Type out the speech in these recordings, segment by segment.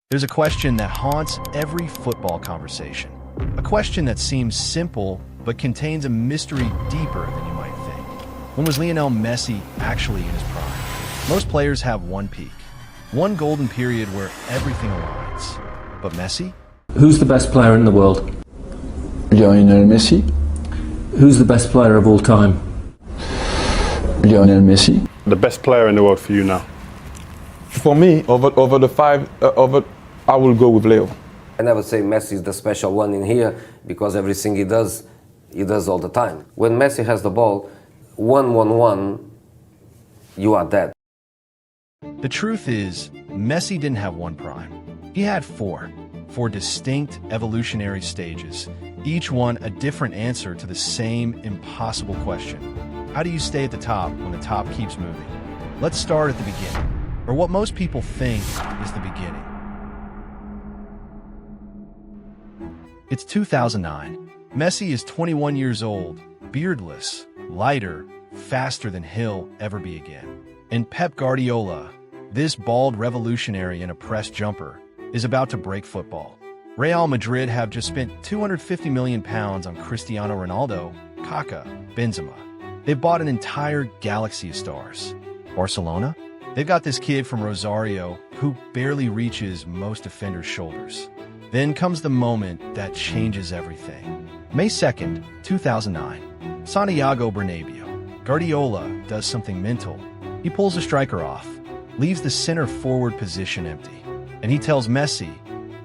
There's a question that haunts every football conversation. A question that seems simple, but contains a mystery deeper than you might think. When was Lionel Messi actually in his prime? Most players have one peak, one golden period where everything aligns. But Messi? Who's the best player in the world? Lionel Messi. Who's the best player of all time? Lionel Messi. The best player in the world for you now? For me, over the five, I will go with Leo. I never say Messi is the special one in here because everything he does all the time. When Messi has the ball, 1-1-1, you are dead. The truth is, Messi didn't have one prime. He had four distinct evolutionary stages, each one a different answer to the same impossible question. How do you stay at the top when the top keeps moving? Let's start at the beginning, or what most people think is the beginning. It's 2009. Messi is 21 years old, beardless, lighter, faster than he'll ever be again. And Pep Guardiola, this bald revolutionary in a press jumper, is about to break football. Real Madrid have just spent £250 million on Cristiano Ronaldo, Kaká, Benzema. They've bought an entire galaxy of stars. Barcelona? They've got this kid from Rosario who barely reaches most defenders' shoulders. Then comes the moment that changes everything. May 2nd, 2009. Santiago Bernabeu. Guardiola does something mental. He pulls the striker off, leaves the center forward position empty. And he tells Messi,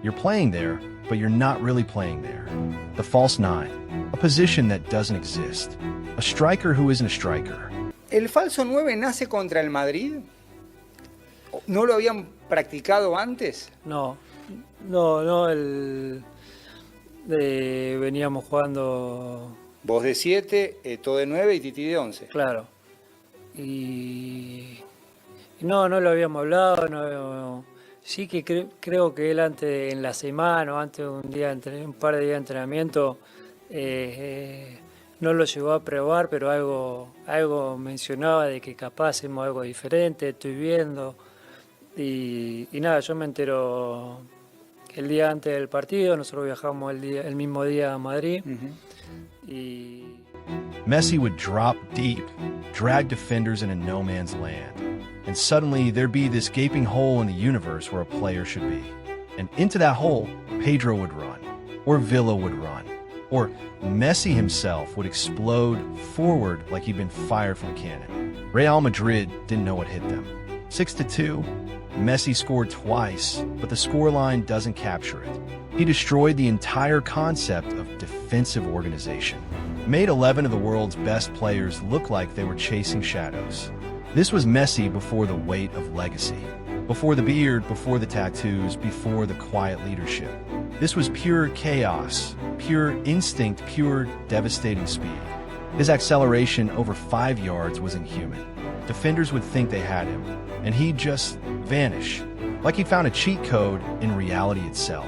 "You're playing there, but you're not really playing there." The false nine, a position that doesn't exist. A striker who isn't a striker. ¿El falso 9 nace contra el Madrid? ¿No lo habían practicado antes? No, veníamos jugando... Vos de 7, Eto de 9 y Titi de 11. Claro. Y no lo habíamos hablado, no, sí que creo que él antes, en la semana o antes de un par de días de entrenamiento, no lo llegó a probar, pero algo mencionaba de que capaz hacemos algo diferente, estoy viendo. Y nada, yo me entero el día antes del partido, nosotros viajamos el mismo día a Madrid. Y Messi would drop deep, drag defenders into no man's land. And suddenly there'd be this gaping hole in the universe where a player should be. And into that hole, Pedro would run, or Villa would run, or Messi himself would explode forward like he'd been fired from a cannon. Real Madrid didn't know what hit them. 6-2, Messi scored twice, but the scoreline doesn't capture it. He destroyed the entire concept of defensive organization. Made 11 of the world's best players look like they were chasing shadows. This was Messi before the weight of legacy, before the beard, before the tattoos, before the quiet leadership. This was pure chaos, pure instinct, pure devastating speed. His acceleration over 5 yards was inhuman. Defenders would think they had him, and he'd just vanish, like he found a cheat code in reality itself.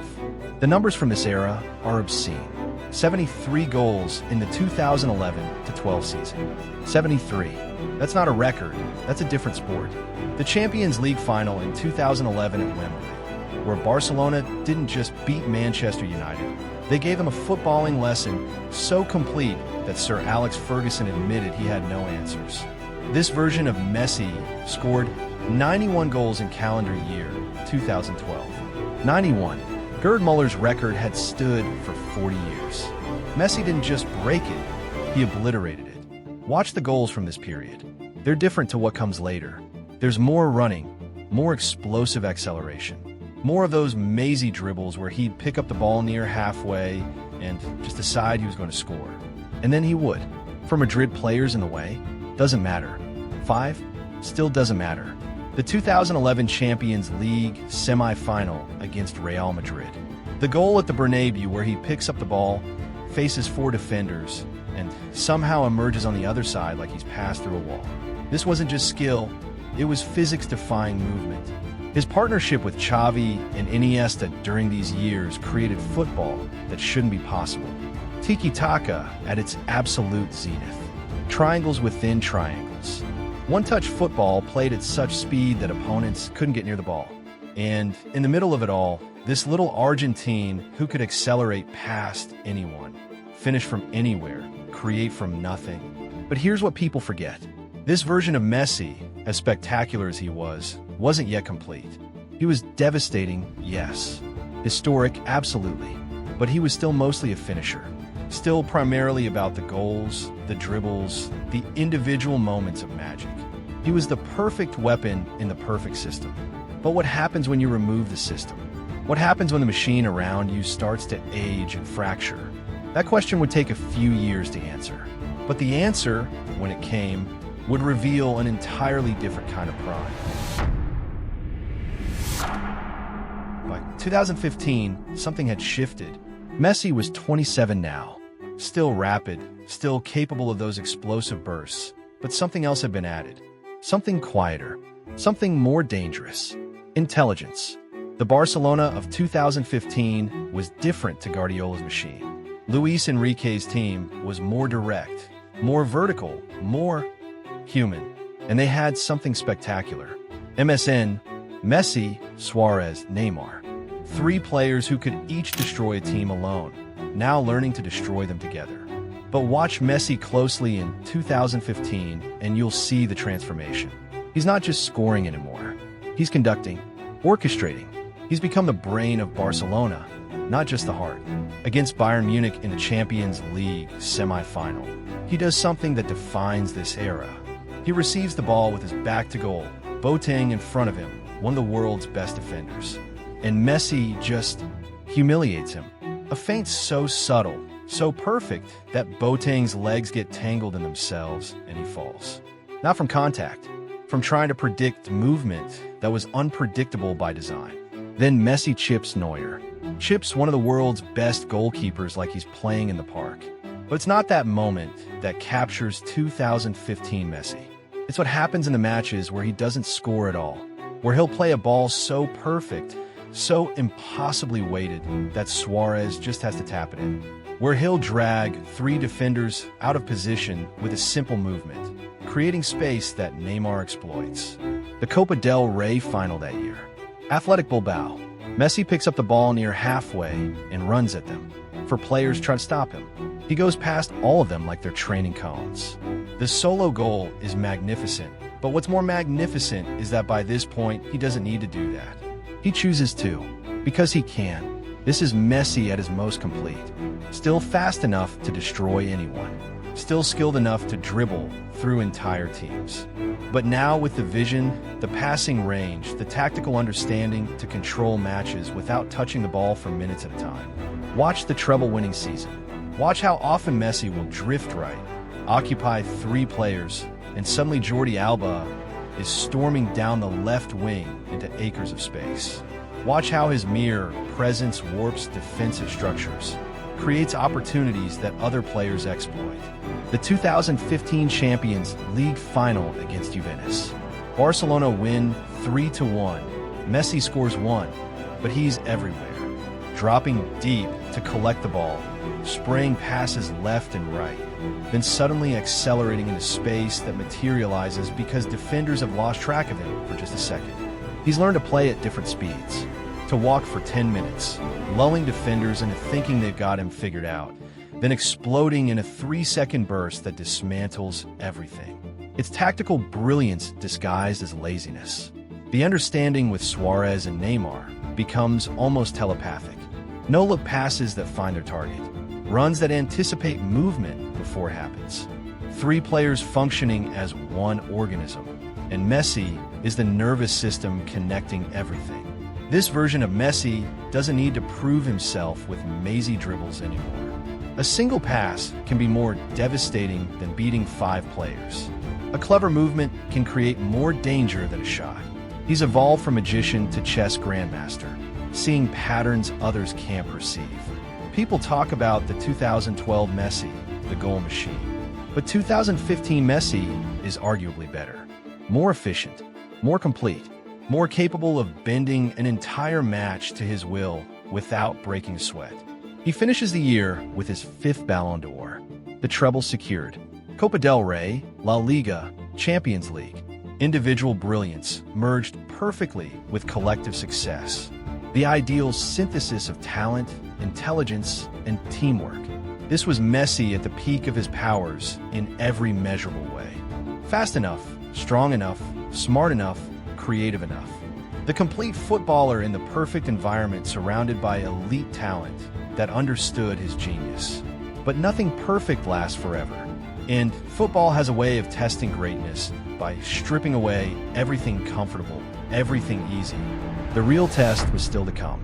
The numbers from this era are obscene. 73 goals in the 2011-12 season. 73. That's not a record, that's a different sport. The Champions League final in 2011 at Wembley, where Barcelona didn't just beat Manchester United, they gave them a footballing lesson so complete that Sir Alex Ferguson admitted he had no answers. This version of Messi scored 91 goals in calendar year 2012. 91. Gerd Muller's record had stood for 40 years. Messi didn't just break it, he obliterated it. Watch the goals from this period. They're different to what comes later. There's more running, more explosive acceleration, more of those mazy dribbles where he'd pick up the ball near halfway and just decide he was going to score. And then he would. For Madrid players in the way, doesn't matter. 5, still doesn't matter. The 2011 Champions League semi-final against Real Madrid. The goal at the Bernabeu where he picks up the ball, faces 4 defenders, and somehow emerges on the other side like he's passed through a wall. This wasn't just skill, it was physics-defying movement. His partnership with Xavi and Iniesta during these years created football that shouldn't be possible. Tiki-taka at its absolute zenith. Triangles within triangles. One-touch football played at such speed that opponents couldn't get near the ball. And in the middle of it all, this little Argentine who could accelerate past anyone, finish from anywhere, create from nothing. But here's what people forget. This version of Messi, as spectacular as he was, wasn't yet complete. He was devastating, yes. Historic, absolutely. But he was still mostly a finisher. Still primarily about the goals, the dribbles, the individual moments of magic. He was the perfect weapon in the perfect system. But what happens when you remove the system? What happens when the machine around you starts to age and fracture? That question would take a few years to answer. But the answer, when it came, would reveal an entirely different kind of prime. By 2015, something had shifted. Messi was 27 now. Still rapid, still capable of those explosive bursts, but something else had been added. Something quieter, something more dangerous. Intelligence. The Barcelona of 2015 was different to Guardiola's machine. Luis Enrique's team was more direct, more vertical, more human. And they had something spectacular. MSN, Messi, Suarez, Neymar. 3 players who could each destroy a team alone, now learning to destroy them together. But watch Messi closely in 2015 and you'll see the transformation. He's not just scoring anymore. He's conducting, orchestrating. He's become the brain of Barcelona, not just the heart. Against Bayern Munich in the Champions League semi-final, he does something that defines this era. He receives the ball with his back to goal, Boateng in front of him, one of the world's best defenders. And Messi just humiliates him. A feint so subtle, so perfect, that Boateng's legs get tangled in themselves and he falls. Not from contact, from trying to predict movement that was unpredictable by design. Then Messi chips Neuer. Chips one of the world's best goalkeepers like he's playing in the park. But it's not that moment that captures 2015 Messi. It's what happens in the matches where he doesn't score at all, where he'll play a ball so perfect, so impossibly weighted that Suarez just has to tap it in, where he'll drag 3 defenders out of position with a simple movement, creating space that Neymar exploits. The Copa del Rey final that year. Athletic Bilbao. Messi picks up the ball near halfway and runs at them. For players try to stop him. He goes past all of them like they're training cones. The solo goal is magnificent, but what's more magnificent is that by this point, he doesn't need to do that. He chooses to, because he can. This is Messi at his most complete. Still fast enough to destroy anyone. Still skilled enough to dribble through entire teams. But now with the vision, the passing range, the tactical understanding to control matches without touching the ball for minutes at a time. Watch the treble-winning season. Watch how often Messi will drift right, occupy 3 players, and suddenly Jordi Alba is storming down the left wing into acres of space. Watch how his mere presence warps defensive structures, creates opportunities that other players exploit. The 2015 Champions League final against Juventus. Barcelona win 3-1. Messi scores 1, but he's everywhere. Dropping deep to collect the ball, spraying passes left and right, then suddenly accelerating into space that materializes because defenders have lost track of him for just a second. He's learned to play at different speeds, to walk for 10 minutes, lulling defenders into thinking they've got him figured out, then exploding in a 3-second burst that dismantles everything. It's tactical brilliance disguised as laziness. The understanding with Suarez and Neymar becomes almost telepathic. No-look passes that find their target. Runs that anticipate movement before it happens. 3 players functioning as one organism. And Messi is the nervous system connecting everything. This version of Messi doesn't need to prove himself with mazy dribbles anymore. A single pass can be more devastating than beating 5 players. A clever movement can create more danger than a shot. He's evolved from magician to chess grandmaster, seeing patterns others can't perceive. People talk about the 2012 Messi, the goal machine. But 2015 Messi is arguably better. More efficient, more complete, more capable of bending an entire match to his will without breaking a sweat. He finishes the year with his 5th Ballon d'Or, the treble secured, Copa del Rey, La Liga, Champions League. Individual brilliance merged perfectly with collective success. The ideal synthesis of talent, intelligence, and teamwork. This was Messi at the peak of his powers in every measurable way. Fast enough, strong enough, smart enough, creative enough. The complete footballer in the perfect environment surrounded by elite talent that understood his genius. But nothing perfect lasts forever. And football has a way of testing greatness by stripping away everything comfortable, everything easy. The real test was still to come.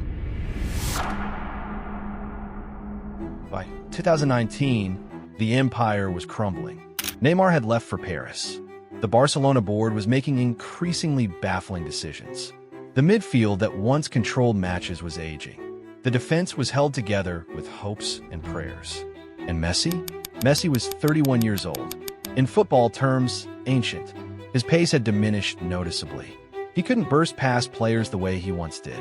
By 2019, the empire was crumbling. Neymar had left for Paris. The Barcelona board was making increasingly baffling decisions. The midfield that once controlled matches was aging. The defense was held together with hopes and prayers. And Messi? Messi was 31 years old. In football terms, ancient. His pace had diminished noticeably. He couldn't burst past players the way he once did.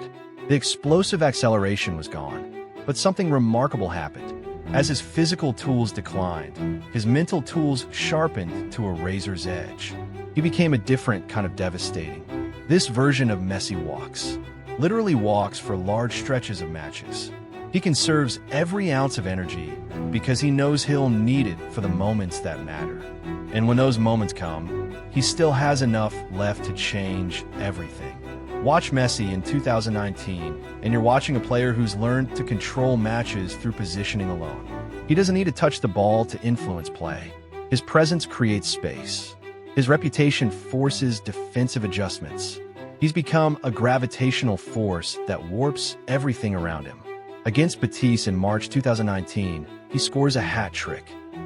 The explosive acceleration was gone. But something remarkable happened. As his physical tools declined, his mental tools sharpened to a razor's edge. He became a different kind of devastating. This version of Messi walks. Literally walks for large stretches of matches. He conserves every ounce of energy because he knows he'll need it for the moments that matter. And when those moments come, he still has enough left to change everything. Watch Messi in 2019, and you're watching a player who's learned to control matches through positioning alone. He doesn't need to touch the ball to influence play. His presence creates space. His reputation forces defensive adjustments. He's become a gravitational force that warps everything around him. Against Betis in March 2019, he scores a hat trick.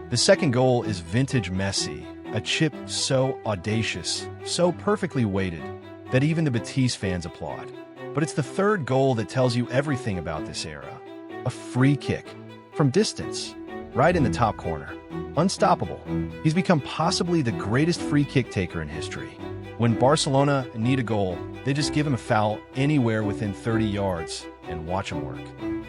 The second goal is vintage Messi, a chip so audacious, so perfectly weighted, that even the Betis fans applaud. But it's the third goal that tells you everything about this era. A free kick, from distance, right in the top corner. Unstoppable. He's become possibly the greatest free kick taker in history. When Barcelona need a goal, they just give him a foul anywhere within 30 yards and watch him work.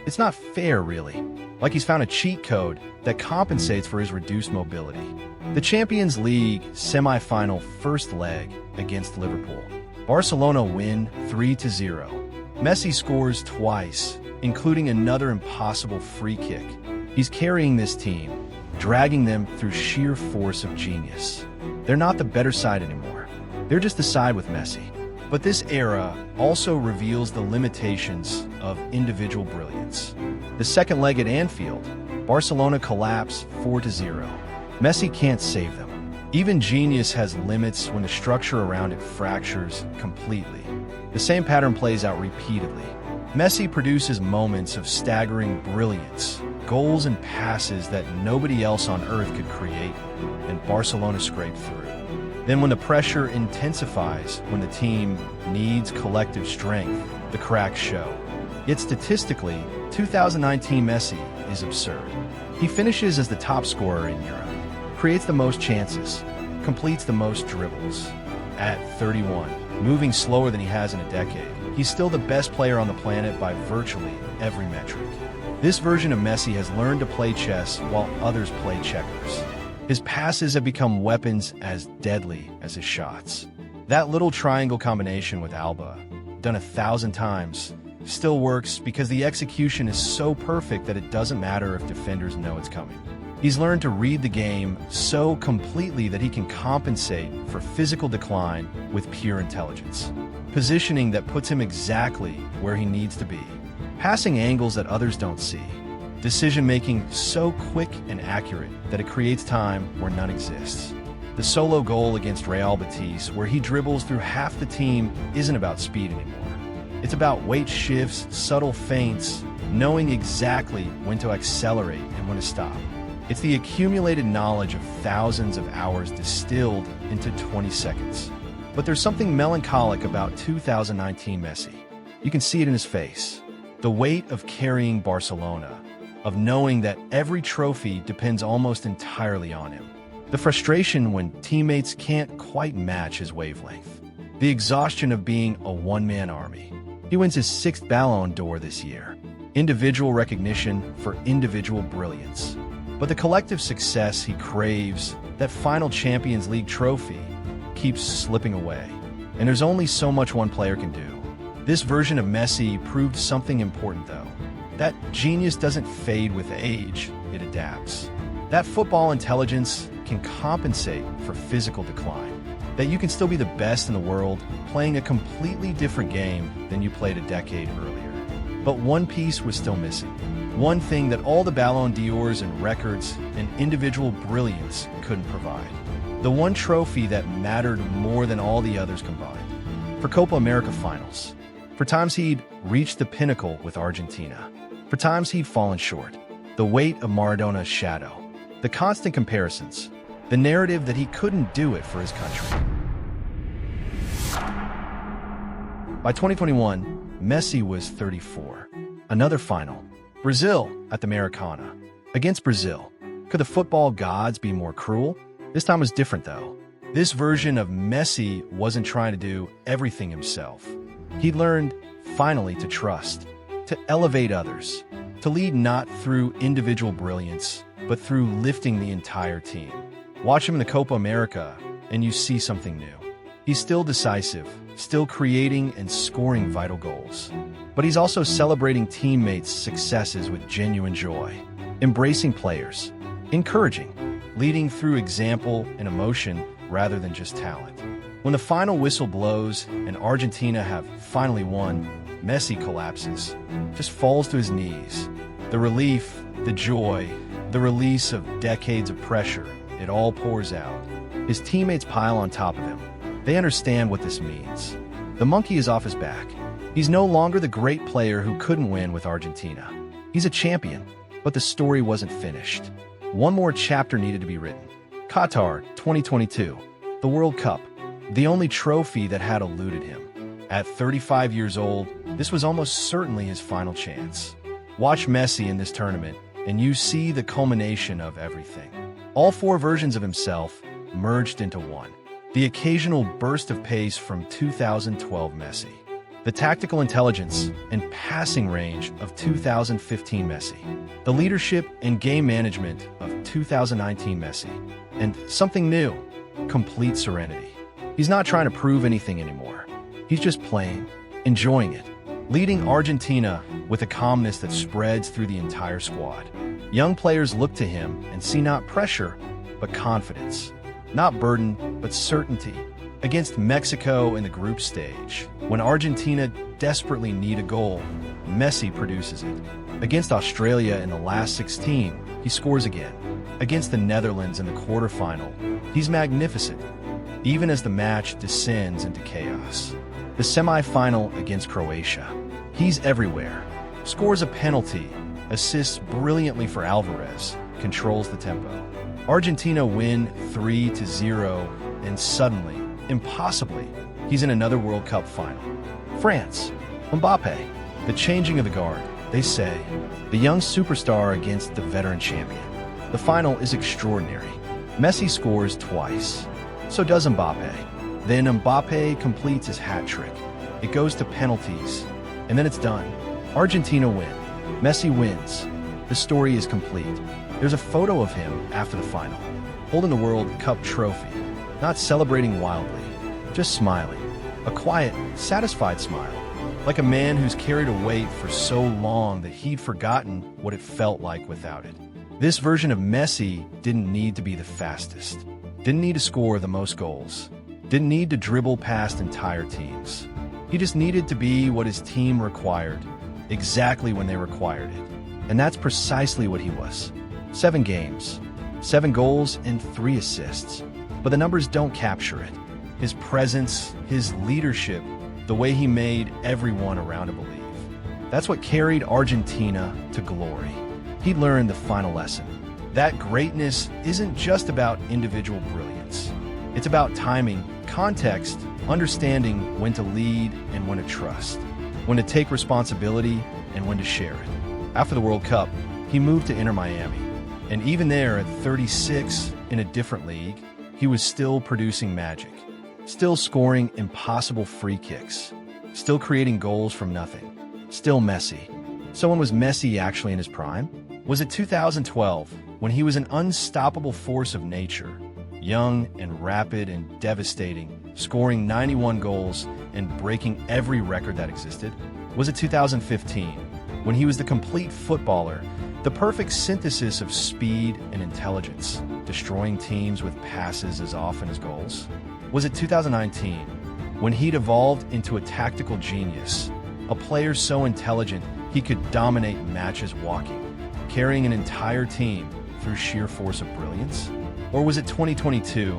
It's not fair, really. Like he's found a cheat code that compensates for his reduced mobility. The Champions League semi-final first leg against Liverpool. Barcelona win 3-0. Messi scores twice, including another impossible free kick. He's carrying this team, dragging them through sheer force of genius. They're not the better side anymore. They're just the side with Messi. But this era also reveals the limitations of individual brilliance. The second leg at Anfield, Barcelona collapse 4-0. Messi can't save them. Even genius has limits when the structure around it fractures completely. The same pattern plays out repeatedly. Messi produces moments of staggering brilliance, goals and passes that nobody else on earth could create, and Barcelona scrape through. Then when the pressure intensifies, when the team needs collective strength, the cracks show. Yet statistically, 2019 Messi is absurd. He finishes as the top scorer in Europe, creates the most chances, completes the most dribbles. At 31, moving slower than he has in a decade, he's still the best player on the planet by virtually every metric. This version of Messi has learned to play chess while others play checkers. His passes have become weapons as deadly as his shots. That little triangle combination with Alba, done 1,000 times, still works because the execution is so perfect that it doesn't matter if defenders know it's coming. He's learned to read the game so completely that he can compensate for physical decline with pure intelligence. Positioning that puts him exactly where he needs to be. Passing angles that others don't see. Decision-making so quick and accurate that it creates time where none exists. The solo goal against Real Betis, where he dribbles through half the team, isn't about speed anymore. It's about weight shifts, subtle feints, knowing exactly when to accelerate and when to stop. It's the accumulated knowledge of thousands of hours distilled into 20 seconds. But there's something melancholic about 2019 Messi. You can see it in his face. The weight of carrying Barcelona, of knowing that every trophy depends almost entirely on him. The frustration when teammates can't quite match his wavelength. The exhaustion of being a one-man army. He wins his 6th Ballon d'Or this year. Individual recognition for individual brilliance. But the collective success he craves, that final Champions League trophy, keeps slipping away, and there's only so much one player can do. This version of Messi proved something important, though. That genius doesn't fade with age, it adapts. That football intelligence can compensate for physical decline. That you can still be the best in the world playing a completely different game than you played a decade earlier. But one piece was still missing. One thing that all the Ballon d'Ors and records and individual brilliance couldn't provide. The one trophy that mattered more than all the others combined. For Copa America finals. For times he'd reached the pinnacle with Argentina. For times he'd fallen short. The weight of Maradona's shadow. The constant comparisons. The narrative that he couldn't do it for his country. By 2021, Messi was 34. Another final. Brazil at the Maracana. Against Brazil. Could the football gods be more cruel? This time was different, though. This version of Messi wasn't trying to do everything himself. He learned, finally, to trust, to elevate others, to lead not through individual brilliance, but through lifting the entire team. Watch him in the Copa America, and you see something new. He's still decisive, still creating and scoring vital goals. But he's also celebrating teammates' successes with genuine joy, embracing players, encouraging, leading through example and emotion rather than just talent. When the final whistle blows and Argentina have finally won, Messi collapses, just falls to his knees. The relief, the joy, the release of decades of pressure, it all pours out. His teammates pile on top of him. They understand what this means. The monkey is off his back. He's no longer the great player who couldn't win with Argentina. He's a champion, but the story wasn't finished. One more chapter needed to be written. Qatar 2022, the World Cup, the only trophy that had eluded him. At 35 years old, this was almost certainly his final chance. Watch Messi in this tournament, and you see the culmination of everything. All four versions of himself merged into one. The occasional burst of pace from 2012 Messi. The tactical intelligence and passing range of 2015 Messi. The leadership and game management of 2019 Messi. And something new, complete serenity. He's not trying to prove anything anymore. He's just playing, enjoying it, leading Argentina with a calmness that spreads through the entire squad. Young players look to him and see not pressure, but confidence. Not burden, but certainty. Against Mexico in the group stage, when Argentina desperately need a goal, Messi produces it. Against Australia in the last 16, he scores again. Against the Netherlands in the quarterfinal, he's magnificent, even as the match descends into chaos. The semi-final against Croatia, he's everywhere. Scores a penalty, assists brilliantly for Alvarez, controls the tempo. Argentina win 3-0, and suddenly, impossibly, he's in another World Cup final. France, Mbappe, the changing of the guard, they say. The young superstar against the veteran champion. The final is extraordinary. Messi scores twice. So does Mbappe. Then Mbappe completes his hat trick. It goes to penalties, and then it's done. Argentina win. Messi wins. The story is complete. There's a photo of him after the final, holding the World Cup trophy, not celebrating wildly, just smiling. A quiet, satisfied smile, like a man who's carried a weight for so long that he'd forgotten what it felt like without it. This version of Messi didn't need to be the fastest, didn't need to score the most goals, didn't need to dribble past entire teams. He just needed to be what his team required, exactly when they required it. And that's precisely what he was. 7 games, 7 goals, and 3 assists. But the numbers don't capture it. His presence, his leadership, the way he made everyone around him believe. That's what carried Argentina to glory. He learned the final lesson. That greatness isn't just about individual brilliance. It's about timing, context, understanding when to lead and when to trust, when to take responsibility and when to share it. After the World Cup, he moved to Inter Miami. And even there, at 36, in a different league, he was still producing magic, still scoring impossible free kicks, still creating goals from nothing, still Messi. So when was Messi actually in his prime? Was it 2012, when he was an unstoppable force of nature, young and rapid and devastating, scoring 91 goals and breaking every record that existed? Was it 2015, when he was the complete footballer, the perfect synthesis of speed and intelligence, destroying teams with passes as often as goals? Was it 2019, when he'd evolved into a tactical genius, a player so intelligent he could dominate matches walking, carrying an entire team through sheer force of brilliance? Or was it 2022,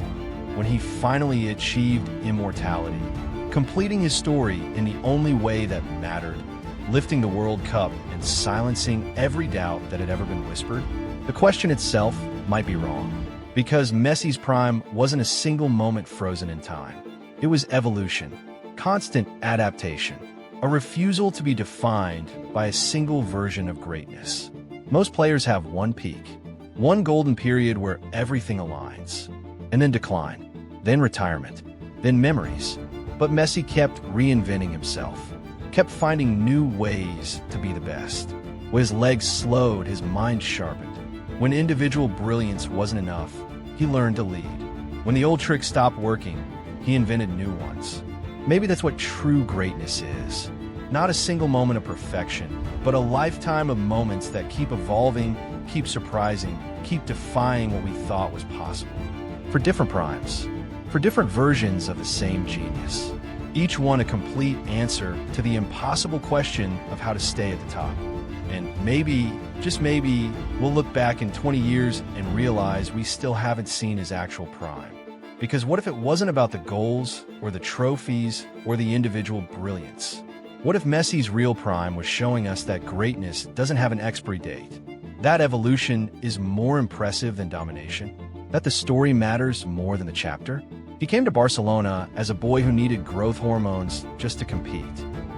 when he finally achieved immortality, completing his story in the only way that mattered, lifting the World Cup and silencing every doubt that had ever been whispered? The question itself might be wrong, because Messi's prime wasn't a single moment frozen in time. It was evolution, constant adaptation, a refusal to be defined by a single version of greatness. Most players have one peak, one golden period where everything aligns, and then decline, then retirement, then memories. But Messi kept reinventing himself, kept finding new ways to be the best. When his legs slowed, his mind sharpened. When individual brilliance wasn't enough, he learned to lead. When the old tricks stopped working, he invented new ones. Maybe that's what true greatness is. Not a single moment of perfection, but a lifetime of moments that keep evolving, keep surprising, keep defying what we thought was possible. For different primes, for different versions of the same genius. Each one a complete answer to the impossible question of how to stay at the top. And maybe, just maybe, we'll look back in 20 years and realize we still haven't seen his actual prime. Because what if it wasn't about the goals, or the trophies, or the individual brilliance? What if Messi's real prime was showing us that greatness doesn't have an expiry date? That evolution is more impressive than domination? That the story matters more than the chapter? He came to Barcelona as a boy who needed growth hormones just to compete.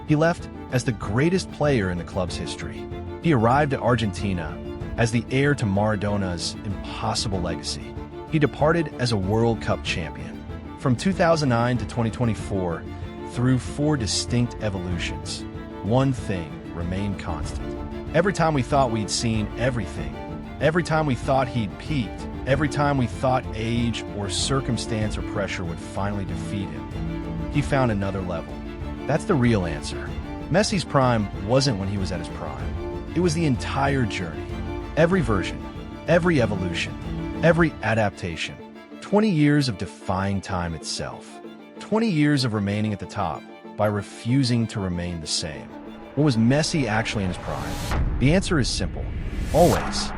He left as the greatest player in the club's history. He arrived at Argentina as the heir to Maradona's impossible legacy. He departed as a World Cup champion. From 2009 to 2024, through 4 distinct evolutions, one thing remained constant. Every time we thought we'd seen everything, every time we thought he'd peaked, every time we thought age or circumstance or pressure would finally defeat him, he found another level. That's the real answer. Messi's prime wasn't when he was at his prime. It was the entire journey. Every version, every evolution, every adaptation. 20 years of defying time itself. 20 years of remaining at the top by refusing to remain the same. What was Messi actually in his prime? The answer is simple. Always.